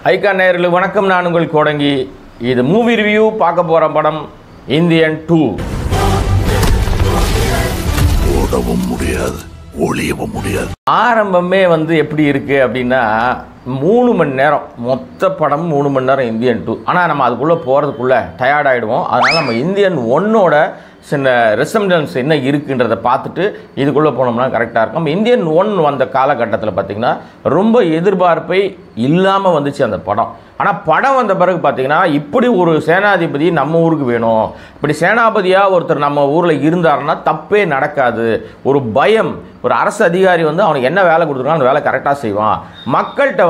ஐகா நேயர்களுக்கு வணக்கம். நான் உங்கள் கோடங்கி. இது மூவி ரிவ்யூ. பார்க்க போகிற படம் இந்தியன் 2. ஓடவும் முடியாது, ஒளியவும் முடியாது. ஆரம்பமே எப்படி இருக்குது அப்படின்னா 3 மணி நேரம், மொத்த படம் 3 மணி நேரம் இந்தியன் 2. ஆனால் நம்ம அதுக்குள்ளே போகிறதுக்குள்ளே டயர்ட் ஆகிடுவோம். அதனால் நம்ம இந்தியன் 1ஓட சின்ன ரெசம்டன்ஸ் என்ன இருக்குன்றதை பார்த்துட்டு இதுக்குள்ளே போனோம்னா கரெக்டாக இருக்கும். நம்ம இந்தியன் 1 வந்த காலகட்டத்தில் பார்த்திங்கன்னா ரொம்ப எதிர்பார்ப்பை இல்லாமல் வந்துச்சு அந்த படம். ஆனால் படம் வந்த பிறகு பார்த்திங்கன்னா இப்படி ஒரு சேனாதிபதி நம்ம ஊருக்கு வேணும், இப்படி சேனாபதியாக ஒருத்தர் நம்ம ஊரில் இருந்தாருன்னா தப்பே நடக்காது. ஒரு பயம், ஒரு அரசு அதிகாரி அவனுக்கு என்ன வேலை கொடுத்துருக்கான் அந்த வேலை கரெக்டாக செய்வான், மக்கள்கிட்ட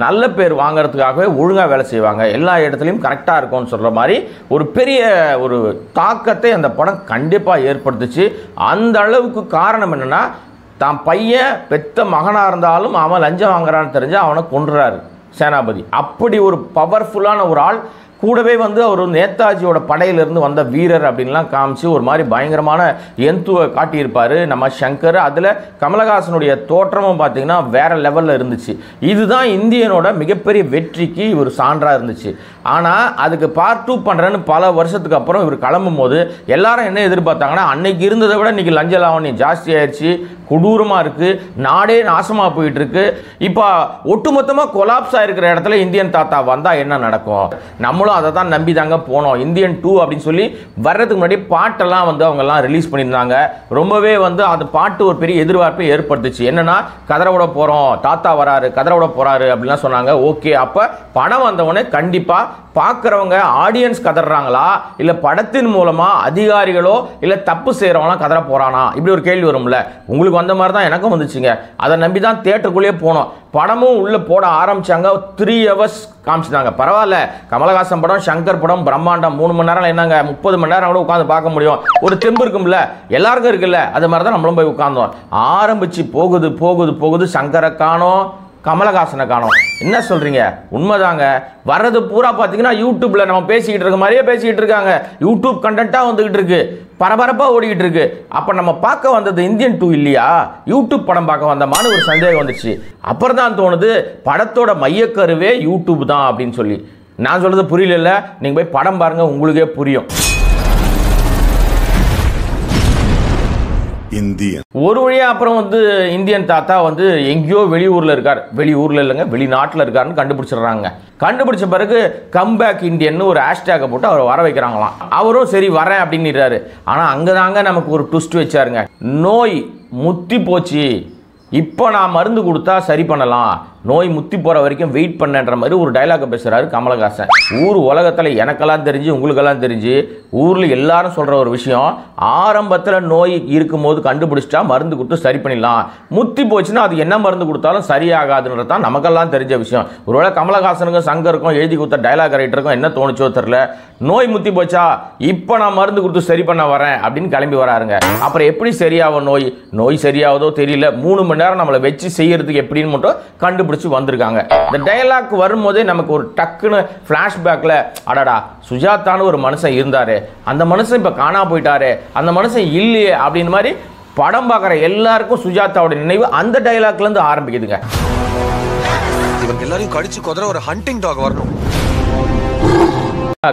நல்ல பேர் வாங்கிறதுக்காகவே ஒழுங்காக வேலை செய்வாங்க, எல்லா இடத்துலையும் கரெக்டாக இருக்கும்னு சொல்கிற மாதிரி ஒரு பெரிய ஒரு தாக்கத்தை அந்த படம் கண்டிப்பாக ஏற்படுத்துச்சு. அந்த அளவுக்கு காரணம் என்னென்னா, தான் பையன் பெத்த மகனாக இருந்தாலும் அவன் லஞ்சம் வாங்குறான்னு தெரிஞ்சு அவனை கொன்றுறாரு சேனாபதி. அப்படி ஒரு பவர்ஃபுல்லான ஒரு ஆள். கூடவே அவர் நேதாஜியோட படையிலிருந்து வந்த வீரர் அப்படின்லாம் காமிச்சு ஒரு மாதிரி பயங்கரமான எந்துவை காட்டியிருப்பார் நம்ம சங்கர். அதில் கமலஹாசனுடைய தோற்றமும் பார்த்திங்கன்னா வேறு லெவலில் இருந்துச்சு. இதுதான் இந்தியனோட மிகப்பெரிய வெற்றிக்கு இவர் சான்றாக இருந்துச்சு. ஆனால் அதுக்கு பார்ட் 2 பண்ணுறேன்னு பல வருஷத்துக்கு அப்புறம் இவர் கிளம்பும் போது எல்லாரும் என்ன எதிர்பார்த்தாங்கன்னா, அன்னைக்கு இருந்ததை விட இன்றைக்கி லஞ்ச லாவணியம் ஜாஸ்தி ஆயிடுச்சு, கொடூரமாக இருக்குது, நாடே நாசமாக போயிட்டுருக்கு, இப்போ ஒட்டுமொத்தமாக கொலாப்ஸ் ஆகிருக்கிற இடத்துல இந்தியன் தாத்தா வந்தால் என்ன நடக்கும், நம்மளும் அதை தான் நம்பி தாங்க போனோம். இந்தியன் 2 அப்படின்னு சொல்லி வர்றதுக்கு முன்னாடி பாட்டெல்லாம் அவங்கெல்லாம் ரிலீஸ் பண்ணியிருந்தாங்க. ரொம்பவே அந்த பாட்டு ஒரு பெரிய எதிர்பார்ப்பை ஏற்படுத்துச்சு. என்னன்னா, கதற விட போகிறோம், தாத்தா வராரு, கதற விட போகிறாரு அப்படின்லாம் சொன்னாங்க. ஓகே, அப்போ படம் வந்தவொடனே கண்டிப்பாக பார்க்குறவங்க ஆடியன்ஸ் கதறாங்களா, இல்லை படத்தின் மூலமாக அதிகாரிகளோ இல்லை தப்பு செய்கிறவங்களாம் கதற போகிறானா, இப்படி ஒரு கேள்வி வரும்ல. உங்களுக்கு வந்த மாதிரி தான் எனக்கும் வந்துச்சுங்க. அதை நம்பி தான் தியேட்டருக்குள்ளேயே போனோம். படமும் உள்ளே போட ஆரம்பித்தாங்க. 3 hours காமிச்சிட்டாங்க. பரவாயில்ல, கமலஹாசன் படம், சங்கர் படம் பிரம்மாண்டம். 3 மணி நேரம் என்னங்க, 30 மணி நேரம் கூட உட்காந்து பார்க்க முடியும். ஒரு தெம்பு இருக்கும்ல, எல்லாருக்கும் இருக்குல்ல, அது மாதிரி தான் நம்மளும் போய் உட்காந்தோம். ஆரம்பித்து போகுது போகுது போகுது, சங்கரை காணோம், கமலஹாசனை காணோம். என்ன சொல்கிறீங்க? உண்மைதாங்க. வர்றது பூரா பார்த்தீங்கன்னா யூடியூப்பில் நம்ம பேசிக்கிட்டு இருக்க மாதிரியே பேசிக்கிட்டு இருக்காங்க. யூடியூப் கண்டென்ட்டாக வந்துக்கிட்டு இருக்கு, பரபரப்பாக ஓடிக்கிட்டு இருக்கு. அப்போ நம்ம பார்க்க வந்தது இந்தியன் 2 இல்லையா, யூடியூப் படம் பார்க்க வந்தமான ஒரு சந்தேகம் வந்துச்சு. அப்புறம் தான் தோணுது படத்தோட மையக்கருவே யூடியூப் தான் அப்படின்னு சொல்லி. நான் சொல்கிறது புரியல, நீங்கள் போய் படம் பாருங்கள், உங்களுக்கே புரியும். ஒரு வழியா அப்புறம் இந்தியன் தாத்தா எங்கேயோ வெளியூர்ல இருக்கார், வெளியூர்ல இல்லைங்க வெளிநாட்டில் இருக்காருன்னு கண்டுபிடிச்சிடுறாங்க. கண்டுபிடிச்ச பிறகு கம்பேக் இந்தியன் ஒரு ஹேஷ்டேக்கை போட்டு அவரை வர வைக்கிறாங்களாம். அவரும் சரி வரேன் அப்படின்னுறாரு. ஆனால் அங்கதாங்க நமக்கு ஒரு ட்விஸ்ட் வச்சாருங்க. நோய் முத்தி போச்சு, இப்போ நான் மருந்து கொடுத்தா சரி பண்ணலாம், நோய் முத்தி போகிற வரைக்கும் வெயிட் பண்ணன்ற மாதிரி ஒரு டைலாக்கை பேசுகிறாரு கமலஹாசன். ஊர் உலகத்தில் எனக்கெல்லாம் தெரிஞ்சு உங்களுக்கெல்லாம் தெரிஞ்சு ஊரில் எல்லாரும் சொல்கிற ஒரு விஷயம், ஆரம்பத்தில் நோய் இருக்கும்போது கண்டுபிடிச்சிட்டா மருந்து கொடுத்து சரி பண்ணிடலாம், முத்தி போச்சுன்னா அது என்ன மருந்து கொடுத்தாலும் சரியாகாதுன்றது தான் நமக்கெல்லாம் தெரிஞ்ச விஷயம். ஒருவேளை கமலஹாசனுக்கும் சங்கருக்கும் எழுதி கொடுத்த டைலாக் ரைட்டருக்கும் என்ன தோணுச்சோ தெரில, நோய் முத்தி போச்சா இப்போ நான் மருந்து கொடுத்து சரி பண்ண வரேன் அப்படின்னு கிளம்பி வராருங்க. அப்புறம் எப்படி சரியாகும் நோய், நோய் சரியாவதோ தெரியல, 3 மணி நேரம் நம்மளை வச்சு செய்யறதுக்கு எப்படின்னு மட்டும் கண்டுபிடிச்சு வந்திருக்காங்க. இந்த டயலாக் வரும்போதே நமக்கு ஒரு டக்குன்னு பிளாஷ்பேக்ல, அடடா சுஜாதான்னு ஒரு மனுஷன் இருந்தாரு, அந்த மனுஷன் இப்ப காணா போயிட்டாரு, அந்த மனுஷன் இல்லையே அப்படின்னு மாதிரி படம் பார்க்குற எல்லாருக்கும் சுஜாதாவோட நினைவு அந்த டயலாக்ல இருந்து ஆரம்பிக்குதுங்க. இவங்க எல்லாரையும் கடிச்சு கொதற ஒரு ஹண்டிங் டாக் வரணும்.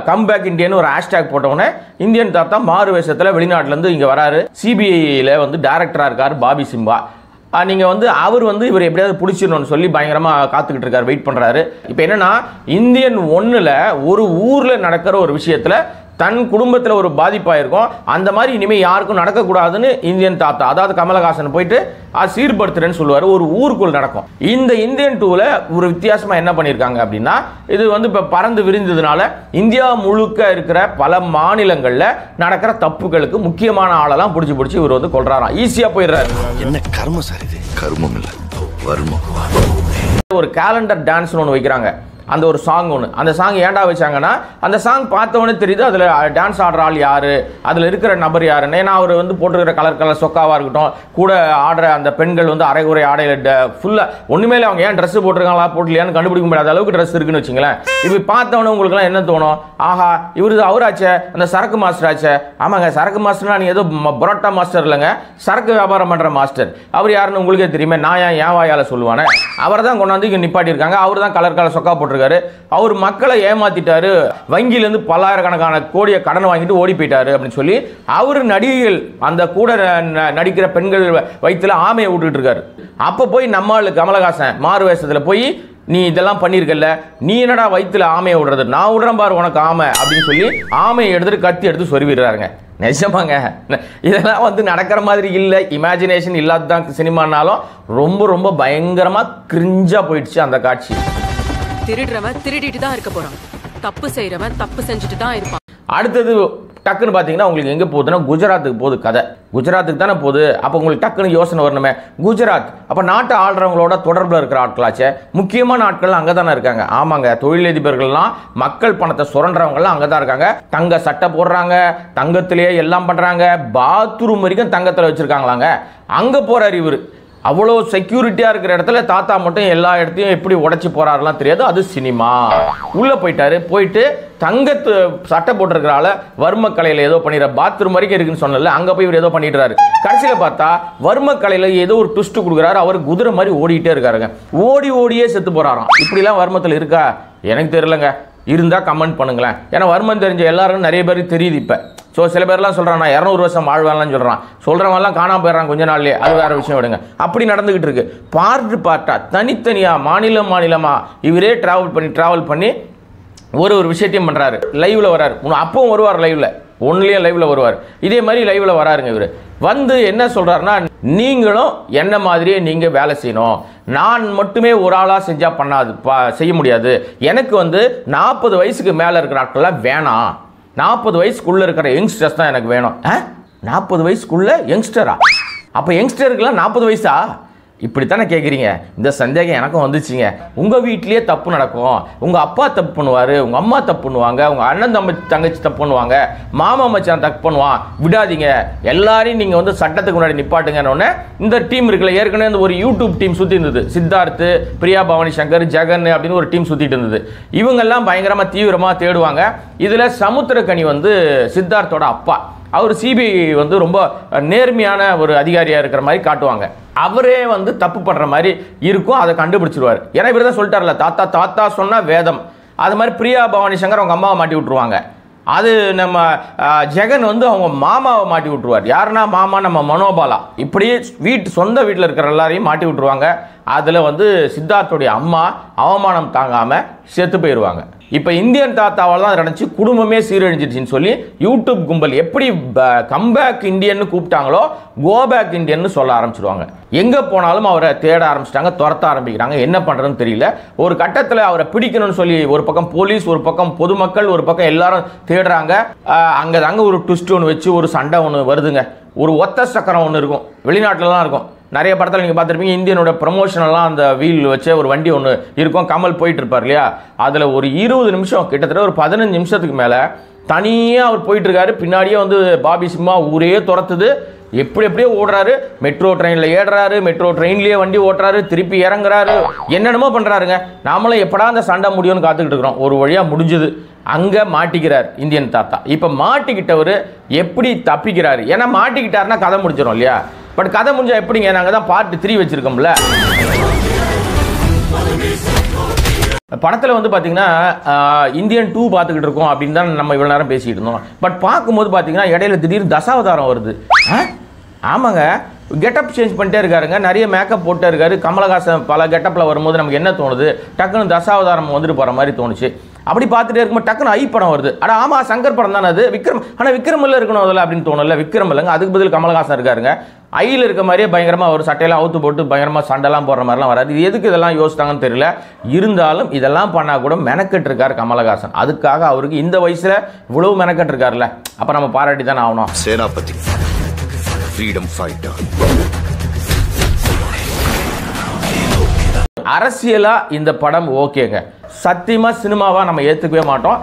கம்பேக் இந்தியன் ஒரு ஹேஷ்டேக் போட்டவொடனே இந்தியன் தாத்தா மாறு வேஷத்தில் வெளிநாட்டிலேருந்து இங்கே வராரு. சிபிஐயில் டைரக்டராக இருக்கார் பாபி சிம்பா. நீங்கள் அவர் இவர் எப்படியாவது பிடிச்சிடணும்னு சொல்லி பயங்கரமாக காத்துக்கிட்டு இருக்காரு, வெயிட் பண்ணுறாரு. இப்போ என்னென்னா, இந்தியன் 1ல் ஒரு ஊரில் நடக்கிற ஒரு விஷயத்தில் தன் குடும்பத்தில் ஒரு பாதிப்பாயிருக்கும், அந்த மாதிரி இனிமேல் யாருக்கும் நடக்கக்கூடாதுன்னு இந்தியன் தாத்தா, அதாவது கமலஹாசன் போயிட்டு சீர்படுத்துறேன்னு சொல்லுவார். ஒரு ஊருக்குள் நடக்கும். இந்த இந்தியன் 2ல் ஒரு வித்தியாசமாக என்ன பண்ணியிருக்காங்க அப்படின்னா, இது இப்போ பறந்து விரிந்ததுனால இந்தியா முழுக்க இருக்கிற பல மாநிலங்களில் நடக்கிற தப்புகளுக்கு முக்கியமான ஆளெல்லாம் பிடிச்சி இவர் கொள்றாராம். ஈஸியாக போயிடுறாரு. என்ன கர்மம் சார் இது? கர்மம் இல்லை, வர்மம். ஒரு கேலண்டர் டான்ஸ்னு ஒன்று வைக்கிறாங்க. அந்த ஒரு சாங் ஒன்று, அந்த சாங் ஏன்டா வச்சாங்கன்னா, அந்த சாங் பார்த்தவொடனே தெரியுது அதில் டான்ஸ் ஆடுற ஆள் யார், அதில் இருக்கிற நபர் யாருன்னு. ஏன்னா அவர் போட்டுருக்கிற கலர் சொக்காவாக இருக்கட்டும், கூட ஆடுற அந்த பெண்கள் அரைகுறை ஆடையில் ஃபுல்லாக ஒன்றுமே இல்லை, அவங்க ஏன் ட்ரெஸ் போட்டிருக்காங்களா போட்டலையான்னு கண்டுபிடிக்க முடியாத அளவுக்கு ட்ரெஸ் இருக்குன்னு வச்சுங்களேன். இப்போ பார்த்தவொடனே உங்களுக்குலாம் என்ன தோணும், ஆஹா இவர் அவராச்சே, அந்த சரக்கு மாஸ்டர் ஆச்சே. ஆமாங்க, சரக்கு மாஸ்டர்னா நீ ஏதோ பரோட்டா மாஸ்டர் இல்லைங்க, சரக்கு வியாபாரம் பண்ணுற மாஸ்டர். அவர் யாருன்னு உங்களுக்கே தெரியுமே, நான் ஏன் வாயால் சொல்லுவானே. அவரை தான் கொண்டாந்து இங்கே நிப்பாட்டியிருக்காங்க. அவர் தான் கலர் சொக்கா போட்டு போட்டிருக்காரு. அவர் மக்களை ஏமாத்திட்டாரு, வங்கியிலேருந்து பல்லாயிரக்கணக்கான கோடியை கடன் வாங்கிட்டு ஓடி போயிட்டாரு அப்படின்னு சொல்லி அவர் நடிகைகள் அந்த கூட நடிக்கிற பெண்கள் வயிற்றுல ஆமையை விட்டுட்டு இருக்காரு. அப்போ போய் நம்மளுக்கு கமலஹாசன் மாறு வேஷத்தில் போய் நீ இதெல்லாம் பண்ணியிருக்கல, நீ என்னடா வயிற்றுல ஆமையை விடுறது, நான் விடுறேன் பாரு உனக்கு ஆமை அப்படின்னு சொல்லி ஆமையை எடுத்துட்டு கத்தி எடுத்து சொருவிடுறாருங்க. நிஜமாங்க, இதெல்லாம் வந்து நடக்கிற மாதிரி இல்லை, இமேஜினேஷன் இல்லாத தான் சினிமானாலும் ரொம்ப ரொம்ப பயங்கரமாக கிரிஞ்சாக போயிடுச்சு அந்த காட்சி. திருடுறவன் திருடிட்டு தான் இருக்க போறான், தப்பு செய்யறவன் தப்பு செஞ்சுட்டு தான் இருப்பான். அடுத்தது டக்குன்னு பார்த்தீங்கன்னா உங்களுக்கு எங்கே போகுதுன்னா குஜராத்துக்கு போகுது கதை. குஜராத்துக்கு தானே போகுது. அப்போ உங்களுக்கு டக்குன்னு யோசனை வரணுமே, குஜராத் அப்போ நாட்டை ஆள்றவங்களோட தொடர்பில் இருக்கிற ஆட்களாச்சே, முக்கியமான ஆட்கள் அங்கே தானே இருக்காங்க. ஆமாங்க, தொழிலதிபர்கள்லாம் மக்கள் பணத்தை சுரண்டுறவங்கலாம் அங்கே தான் இருக்காங்க. தங்க சட்டை போடுறாங்க, தங்கத்திலேயே எல்லாம் பண்ணுறாங்க, பாத்ரூம் வரைக்கும் தங்கத்தில் வச்சுருக்காங்களாங்க. அங்கே போகிறார் இவர். அவ்வளோ செக்யூரிட்டியாக இருக்கிற இடத்துல தாத்தா மட்டும் எல்லா இடத்தையும் எப்படி உடச்சி போகிறாருலாம் தெரியாது. அது சினிமா. உள்ளே போயிட்டாரு, போயிட்டு தங்கத்து சட்டை போட்டிருக்கிறால வர்மக்கலையில் ஏதோ பண்ணிடுற, பாத்ரூம் வரைக்கும் இருக்குன்னு சொன்னல, அங்கே போய் இவர் ஏதோ பண்ணிடுறாரு. கடைசியில் பார்த்தா வர்மக்கலையில் ஏதோ ஒரு ட்விஸ்ட் கொடுக்குறாரு. அவர் குதிரை மாதிரி ஓடிட்டே இருக்காருங்க, ஓடி ஓடியே செத்து போகிறாராம். இப்படிலாம் வர்மத்தில் இருக்கா எனக்கு தெரியலங்க, இருந்தால் கமெண்ட் பண்ணுங்களேன். ஏன்னா வர்மம் தெரிஞ்ச எல்லாருக்கும் நிறைய பேருக்கு தெரியுது இப்போ. ஸோ சில பேர்லாம் சொல்கிறான் நான் 200 வருஷம் வாழ்வான்லாம் சொல்கிறவங்கலாம் காணாமல் போயிடறான் கொஞ்ச நாள்லேயே, அது வேறு விஷயம் விடுங்க. அப்படி நடந்துக்கிட்டு இருக்கு. பார்ட்டாக தனித்தனியாக மாநிலமாக இவரே ட்ராவல் பண்ணி ஒரு விஷயத்தையும் பண்ணுறாரு. லைவில் வராரு, அப்பவும் வருவார் லைவில், ஒன்லேயும் லைவில் வருவார். இதே மாதிரி லைவில் வராருங்க. இவர் வந்து என்ன சொல்கிறாருன்னா, நீங்களும் என்ன மாதிரியே நீங்கள் வேலை செய்யணும், நான் மட்டுமே ஒரு ஆளாக செஞ்சால் செய்ய முடியாது, எனக்கு வந்து 40 வயசுக்கு மேலே இருக்கிற ஆட்கள்லாம் வேணாம், 40 வயசுக்குள்ளே இருக்கிற யங்ஸ்டர்ஸ் தான் எனக்கு வேணும். 40 வயசுக்குள்ளே யங்ஸ்டரா? அப்போ யங்ஸ்டருக்குலாம் 40 வயசா? இப்படித்தானே கேட்குறீங்க. இந்த சந்தேகம் எனக்கும் வந்துச்சுங்க. உங்கள் வீட்லேயே தப்பு நடக்கும், உங்கள் அப்பா தப்பு பண்ணுவார், உங்கள் அம்மா தப்பு பண்ணுவாங்க, உங்கள் அண்ணன் தங்கச்சி தப்பு பண்ணுவாங்க, மாமா மச்சான் தப்பு பண்ணுவான், விடாதீங்க, எல்லாரையும் நீங்கள் வந்து சட்டத்துக்கு முன்னாடி நிப்பாட்டுங்கன்னு இந்த டீம் இருக்குல்ல, ஏற்கனவே இந்த ஒரு யூடியூப் டீம் சுற்றி இருந்தது. சித்தார்த்து, பிரியா பவானி சங்கர், ஜெகன் அப்படின்னு ஒரு டீம் சுற்றிட்டு இருந்தது. இவங்கெல்லாம் பயங்கரமாக தீவிரமாக தேடுவாங்க. இதில் சமுத்திரக்கனி வந்து சித்தார்த்தோட அப்பா, அவர் சிபிஐ வந்து ரொம்ப நேர்மையான ஒரு அதிகாரியாக இருக்கிற மாதிரி காட்டுவாங்க. அவரே வந்து தப்பு பண்ணுற மாதிரி இருக்கும், அதை கண்டுபிடிச்சிருவார். ஏன்னா இவர் தான் சொல்லிட்டார்ல, தாத்தா சொன்னால் வேதம். அது மாதிரி பிரியா பவானி சங்கர் அவங்க அம்மாவை மாட்டி விட்டுருவாங்க. அது நம்ம ஜெகன் வந்து அவங்க மாமாவை மாட்டி விட்டுருவார். யாருன்னா மாமா நம்ம மனோபாலா. இப்படியே சொந்த வீட்டில் இருக்கிற எல்லாரையும் மாட்டி விட்டுருவாங்க. அதில் வந்து சித்தார்த்தோடைய அம்மா அவமானம் தாங்காமல் செத்து போயிடுவாங்க. இப்போ இந்தியன் தாத்தாவால் தான் நடந்துச்சு, குடும்பமே சீரழிஞ்சிடுச்சின்னு சொல்லி யூடியூப் கும்பல் எப்படி கம்பேக் இந்தியன்னு கூப்பிட்டாங்களோ கோபேக் இந்தியன்னு சொல்ல ஆரம்பிச்சிடுவாங்க. எங்கே போனாலும் அவரை தேட ஆரம்பிச்சிட்டாங்க, துரத்த ஆரம்பிக்கிறாங்க. என்ன பண்ணுறதுன்னு தெரியல. ஒரு கட்டத்தில் அவரை பிடிக்கணும்னு சொல்லி ஒரு பக்கம் போலீஸ், ஒரு பக்கம் பொதுமக்கள், ஒரு பக்கம் எல்லாரும் தேடுறாங்க. அங்கே தாங்க ஒரு ட்விஸ்ட் ஒன்று வச்சு ஒரு சண்டை ஒன்று வருதுங்க. ஒரு ஒத்த சக்கரம் ஒன்று இருக்கும், வெளிநாட்டிலலாம் இருக்கும். நிறைய படத்தில் நீங்கள் பார்த்துருப்பீங்க. இந்தியனோட ப்ரமோஷனெல்லாம் அந்த வீல் வச்ச ஒரு வண்டி ஒன்று இருக்கும், கமல் போயிட்டு இருப்பார் இல்லையா. அதில் ஒரு 20 நிமிஷம், கிட்டத்தட்ட ஒரு 15 நிமிஷத்துக்கு மேலே தனியாக அவர் போயிட்டுருக்காரு. பின்னாடியே வந்து பாபி சிம்மா ஊரே துரத்துது. எப்படியோ ஓடுறாரு, மெட்ரோ ட்ரெயினில் ஏடுறாரு, மெட்ரோ ட்ரெயின்லேயே வண்டி ஓட்டுறாரு, திருப்பி இறங்குறாரு, என்னென்னமோ பண்ணுறாருங்க. நாமளும் எப்படா அந்த சண்டை முடியும்னு காத்துக்கிட்டு இருக்கிறோம். ஒரு வழியாக முடிஞ்சுது. அங்கே மாட்டிக்கிறார் இந்தியன் தாத்தா. இப்போ மாட்டிக்கிட்டவர் எப்படி தப்பிக்கிறாரு? ஏன்னா மாட்டிக்கிட்டாருன்னா கதை முடிச்சிடும் இல்லையா. பட் கதை முடிஞ்சா எப்படிங்க? நாங்கள் தான் பார்ட் 3 வச்சுருக்கோம்ல. படத்தில் வந்து பார்த்தீங்கன்னா இந்தியன் 2 பார்த்துக்கிட்டு இருக்கோம் அப்படின்னு தான் நம்ம இவ்வளோ நேரம் பேசிக்கிட்டு இருந்தோம். பட் பார்க்கும்போது பார்த்தீங்கன்னா இடையில திடீர்னு தசாவதாரம் வருது. ஆமாங்க, கெட்டப் சேஞ்ச் பண்ணிட்டே இருக்காருங்க, நிறைய மேக்கப் போட்டே இருக்காரு. கமலஹாசன் பல கெட்டப்பில் வரும்போது நமக்கு என்ன தோணுது, டக்குன்னு தசாவதாரம் வந்துட்டு போகிற மாதிரி தோணுச்சு. அப்படி பார்த்துட்டே இருக்கும்போது டக்குன்னு ஐ படம் வருது. அடா ஆமாம், சங்கர் படம் தானே அது, விக்ரம். ஆனால் விக்ரமில் இருக்கணும் அதில் அப்படின்னு தோணல. விக்ரம் இல்லைங்க, அதுக்கு பதில் கமலஹாசன் இருக்காருங்க. ஐயில் இருக்க மாதிரியே பயங்கரமாக ஒரு சட்டையெல்லாம் அவுத்து போட்டு பயங்கரமாக சண்டைலாம் போடுற மாதிரிலாம் வராது. இது எதுக்கு இதெல்லாம் யோசித்தாங்கன்னு தெரியல. இருந்தாலும் இதெல்லாம் பண்ணால் கூட மெனக்கெட்டு இருக்கார் கமலஹாசன். அதுக்காக அவருக்கு இந்த வயசில் இவ்வளவு மெனக்கெட்டு இருக்காருல்ல, அப்போ நம்ம பாராட்டி தானே ஆகணும். சேனாபதி, ஃப்ரீடம் ஃபைட்டர். அரசியலா இந்த படம் ஓகேங்க, சத்தியமா சினிமாவா நம்ம ஏற்றுக்கவே மாட்டோம்.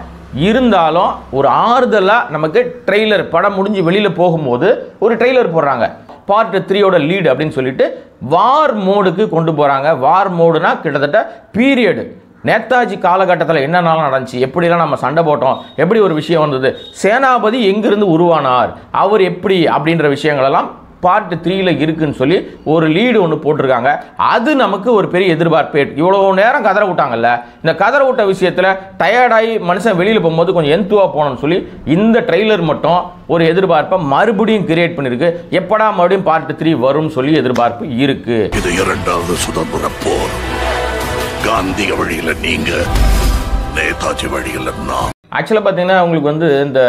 இருந்தாலும் ஒரு ஆறுதலாக நமக்கு ட்ரெய்லர், படம் முடிஞ்சு வெளியில் போகும்போது ஒரு ட்ரெய்லர் போடுறாங்க. பார்ட் 3யோட லீடு அப்படின்னு சொல்லிட்டு வார் மோடுக்கு கொண்டு போகிறாங்க. வார் மோடுனா கிட்டத்தட்ட பீரியடு, நேதாஜி காலகட்டத்தில் என்னென்னலாம் நடந்துச்சு, எப்படிலாம் நம்ம சண்டை போட்டோம், எப்படி ஒரு விஷயம் வந்தது, சேனாபதி எங்கிருந்து உருவானார், அவர் எப்படி அப்படின்ற விஷயங்களெல்லாம் பார்ட் 3ல இருக்குன்னு சொல்லி ஒரு லீடு ஒன்று போட்டிருக்காங்க. அது நமக்கு ஒரு பெரிய எதிர்பார்ப்பு. இவ்வளோ நேரம் கதற விட்டாங்கல்ல, இந்த கதற விட்ட விஷயத்தில் டயர்டாகி மனுஷன் வெளியில் போகும்போது கொஞ்சம் எந்துவா போகணும்னு சொல்லி இந்த ட்ரெய்லர் மட்டும் ஒரு எதிர்பார்ப்பை மறுபடியும் கிரியேட் பண்ணிருக்கு. எப்படா மறுபடியும் பார்ட் 3 வரும்னு சொல்லி எதிர்பார்ப்பு இருக்கு. இது இரண்டாவது சுதந்திர போர். காந்திய வழியில நீங்க, நேதாஜி வழியில நான். ஆக்சுவலாக பார்த்தீங்கன்னா உங்களுக்கு வந்து இந்த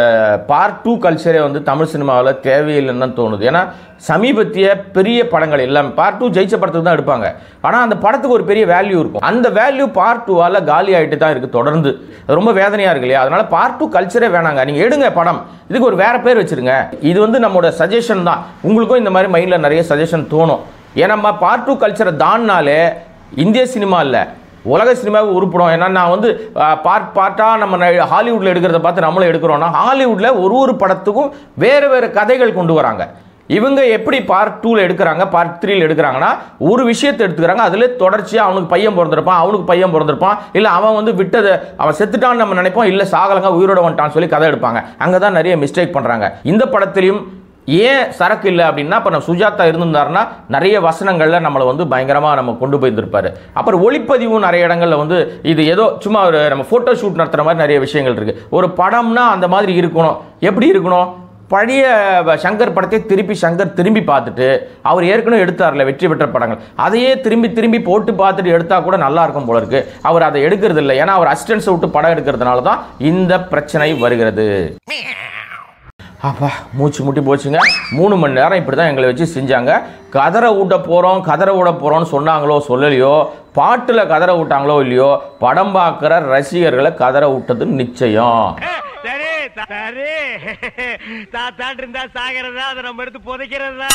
பார்ட் 2 கல்ச்சரே வந்து தமிழ் சினிமாவில் தேவையில்லைன்னு தான் தோணுது. ஏன்னா சமீபத்திய பெரிய படங்கள் எல்லாம் பார்ட் 2 ஜெயிச்ச படத்துக்கு தான் எடுப்பாங்க. ஆனால் அந்த படத்துக்கு ஒரு பெரிய வேல்யூ இருக்கும். அந்த வேல்யூ பார்ட் 2வால் காலி ஆகிட்டு தான் இருக்குது தொடர்ந்து. ரொம்ப வேதனையாக இருக்கு இல்லையா? அதனால் பார்ட் 2 கல்ச்சரே வேணாங்க. நீங்கள் எடுங்க படம், இதுக்கு ஒரு வேறு பேர் வச்சுருங்க. இது வந்து நம்மளோட சஜஷன் தான். உங்களுக்கும் இந்த மாதிரி மைண்டில் நிறைய சஜஷன் தோணும். ஏன்னா பார்ட் 2 கல்ச்சரை தான்னாலே இந்திய சினிமா இல்லை, உலக சினிமாவை உருப்படும். ஏன்னா நான் வந்து பார்ட்டாக நம்ம ஹாலிவுட்டில் எடுக்கிறத பார்த்து நம்மளும் எடுக்கிறோம்னா, ஹாலிவுட்டில் ஒரு படத்துக்கும் வேறு வேறு கதைகள் கொண்டு வராங்க. இவங்க எப்படி பார்ட் 2ல எடுக்கிறாங்க, பார்ட் 3ல எடுக்கிறாங்கன்னா ஒரு விஷயத்தை எடுத்துக்கிறாங்க, அதில் தொடர்ச்சியாக அவனுக்கு பையன் பிறந்திருப்பான், அவனுக்கு பையன் பிறந்திருப்பான், இல்லை அவன் வந்து விட்டதை அவன் செத்துட்டான்னு நம்ம நினைப்போம், இல்லை சாகலங்க உயிரோட வந்துட்டான்னு சொல்லி கதை எடுப்பாங்க. அங்கே தான் நிறைய மிஸ்டேக் பண்ணுறாங்க. இந்த படத்திலையும் ஏன் சரக்கு இல்லை அப்படின்னா, இப்போ நம்ம சுஜாதா இருந்திருந்தாருன்னா நிறைய வசனங்களில் நம்மளை வந்து பயங்கரமாக நம்ம கொண்டு போயிருந்திருப்பாரு. அப்புறம் ஒளிப்பதிவும் நிறைய இடங்களில் வந்து இது ஏதோ சும்மா ஒரு நம்ம ஃபோட்டோ ஷூட் நடத்துகிற மாதிரி நிறைய விஷயங்கள் இருக்குது. ஒரு படம்னா அந்த மாதிரி இருக்கணும். எப்படி இருக்கணும்? பழைய சங்கர் படத்தை சங்கர் திரும்பி பார்த்துட்டு, அவர் ஏற்கனவே எடுத்தார்ல வெற்றி பெற்ற படங்கள், அதையே திரும்பி போட்டு பார்த்துட்டு எடுத்தா கூட நல்லா இருக்கும் போல இருக்கு. அவர் அதை எடுக்கிறது இல்லை. ஏன்னா அவர் அசிஸ்டன்ஸை விட்டு படம் எடுக்கிறதுனால தான் இந்த பிரச்சனை வருகிறது. அப்பா மூச்சு முட்டி போச்சுங்க. 3 மணி நேரம் இப்படி தான் எங்களை வச்சு செஞ்சாங்க. கதற ஊட்ட போகிறோம்னு சொன்னாங்களோ சொல்லலையோ, பாட்டில் கதற விட்டாங்களோ இல்லையோ, படம் பார்க்குற ரசிகர்களை கதற விட்டது நிச்சயம். இருந்தா சாகிறதா, அதை நம்ம எடுத்து புதைக்கிறதா.